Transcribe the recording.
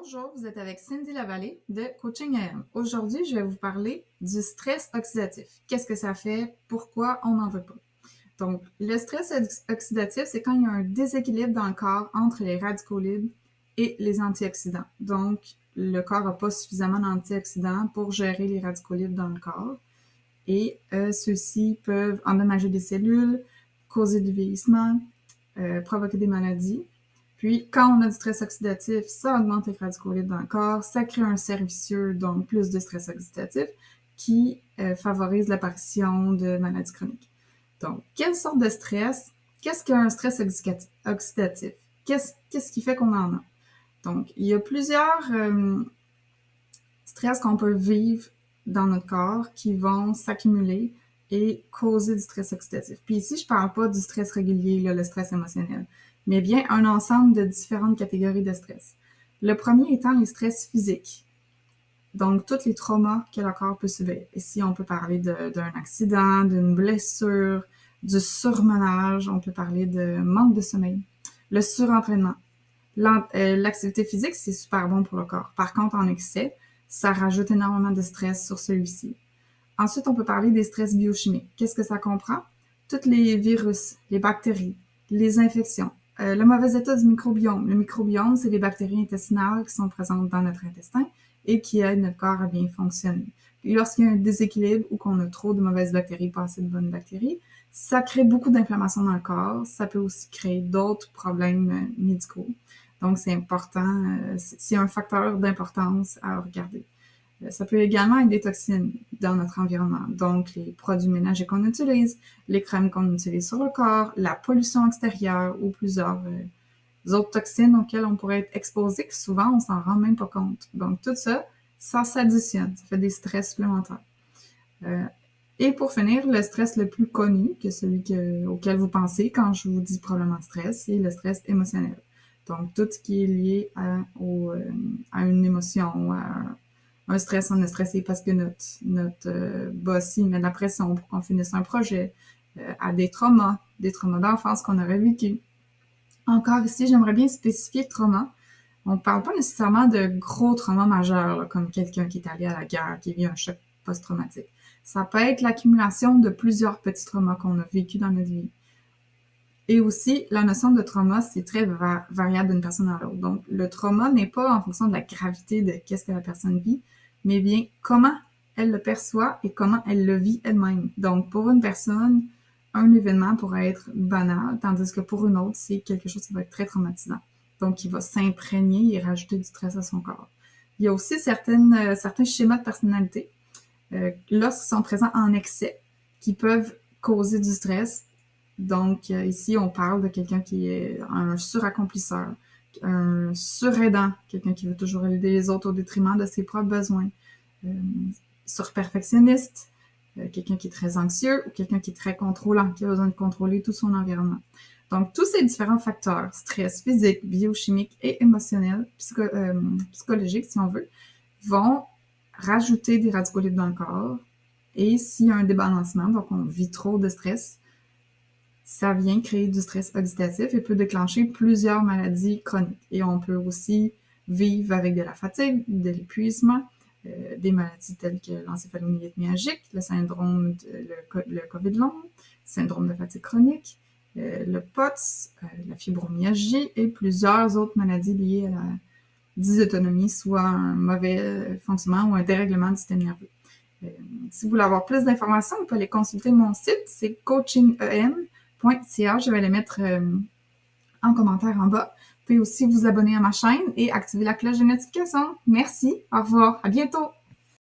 Bonjour, vous êtes avec Cindy Lavallée de Coaching AM. Aujourd'hui, je vais vous parler du stress oxydatif. Qu'est-ce que ça fait? Pourquoi on n'en veut pas? Donc, le stress oxydatif, c'est quand il y a un déséquilibre dans le corps entre les radicaux libres et les antioxydants. Donc, le corps n'a pas suffisamment d'antioxydants pour gérer les radicaux libres dans le corps. Et ceux-ci peuvent endommager des cellules, causer du vieillissement, provoquer des maladies. Puis, quand on a du stress oxydatif, ça augmente les radicaux libres dans le corps, ça crée un cercle vicieux, donc plus de stress oxydatif, qui favorise l'apparition de maladies chroniques. Donc, quelle sorte de stress? Qu'est-ce qu'un stress oxydatif? Qu'est-ce qui fait qu'on en a? Donc, il y a plusieurs stress qu'on peut vivre dans notre corps qui vont s'accumuler et causer du stress oxydatif. Puis ici, je parle pas du stress régulier, là, le stress émotionnel, mais bien un ensemble de différentes catégories de stress. Le premier étant les stress physiques. Donc, tous les traumas que le corps peut subir. Ici, on peut parler d'un accident, d'une blessure, du surmenage, on peut parler de manque de sommeil, le surentraînement. L'activité physique, c'est super bon pour le corps. Par contre, en excès, ça rajoute énormément de stress sur celui-ci. Ensuite, on peut parler des stress biochimiques. Qu'est-ce que ça comprend? Tous les virus, les bactéries, les infections, le mauvais état du microbiome. Le microbiome, c'est les bactéries intestinales qui sont présentes dans notre intestin et qui aident notre corps à bien fonctionner. Puis lorsqu'il y a un déséquilibre ou qu'on a trop de mauvaises bactéries, pas assez de bonnes bactéries, ça crée beaucoup d'inflammation dans le corps. Ça peut aussi créer d'autres problèmes médicaux. Donc, c'est important, c'est un facteur d'importance à regarder. Ça peut également être des toxines dans notre environnement, donc les produits ménagers qu'on utilise, les crèmes qu'on utilise sur le corps, la pollution extérieure ou plusieurs autres toxines auxquelles on pourrait être exposé, que souvent on s'en rend même pas compte. Donc tout ça, ça s'additionne, ça fait des stress supplémentaires. Et pour finir, le stress le plus connu, que celui auquel vous pensez quand je vous dis probablement stress, c'est le stress émotionnel. Donc tout ce qui est lié à une émotion, à un stress, on est stressé parce que notre boss, il met de la pression pour qu'on finisse un projet, à des traumas d'enfance qu'on aurait vécu. Encore ici, j'aimerais bien spécifier le trauma. On ne parle pas nécessairement de gros traumas majeurs, là, comme quelqu'un qui est allé à la guerre, qui vit un choc post-traumatique. Ça peut être l'accumulation de plusieurs petits traumas qu'on a vécu dans notre vie. Et aussi, la notion de trauma, c'est très variable d'une personne à l'autre. Donc, le trauma n'est pas en fonction de la gravité de qu'est-ce que la personne vit, mais bien comment elle le perçoit et comment elle le vit elle-même. Donc, pour une personne, un événement pourrait être banal, tandis que pour une autre, c'est quelque chose qui va être très traumatisant. Donc, qui va s'imprégner et rajouter du stress à son corps. Il y a aussi certains schémas de personnalité, lorsqu'ils sont présents en excès, qui peuvent causer du stress. Donc, ici, on parle de quelqu'un qui est un suraccomplisseur, un suraidant, quelqu'un qui veut toujours aider les autres au détriment de ses propres besoins, surperfectionniste, quelqu'un qui est très anxieux ou quelqu'un qui est très contrôlant, qui a besoin de contrôler tout son environnement. Donc, tous ces différents facteurs, stress physique, biochimique et émotionnel, psychologique, si on veut, vont rajouter des radicaux libres dans le corps. Et s'il y a un débalancement, donc on vit trop de stress, ça vient créer du stress oxydatif et peut déclencher plusieurs maladies chroniques. Et on peut aussi vivre avec de la fatigue, de l'épuisement, des maladies telles que l'encéphalomyélite myalgique, le syndrome le COVID long, le syndrome de fatigue chronique, le POTS, la fibromyalgie et plusieurs autres maladies liées à la dysautonomie, soit un mauvais fonctionnement ou un dérèglement du système nerveux. Si vous voulez avoir plus d'informations, vous pouvez aller consulter mon site, c'est coachingem.ca. Je vais les mettre en commentaire en bas. Vous pouvez aussi vous abonner à ma chaîne et activer la cloche de notification. Merci, au revoir, à bientôt!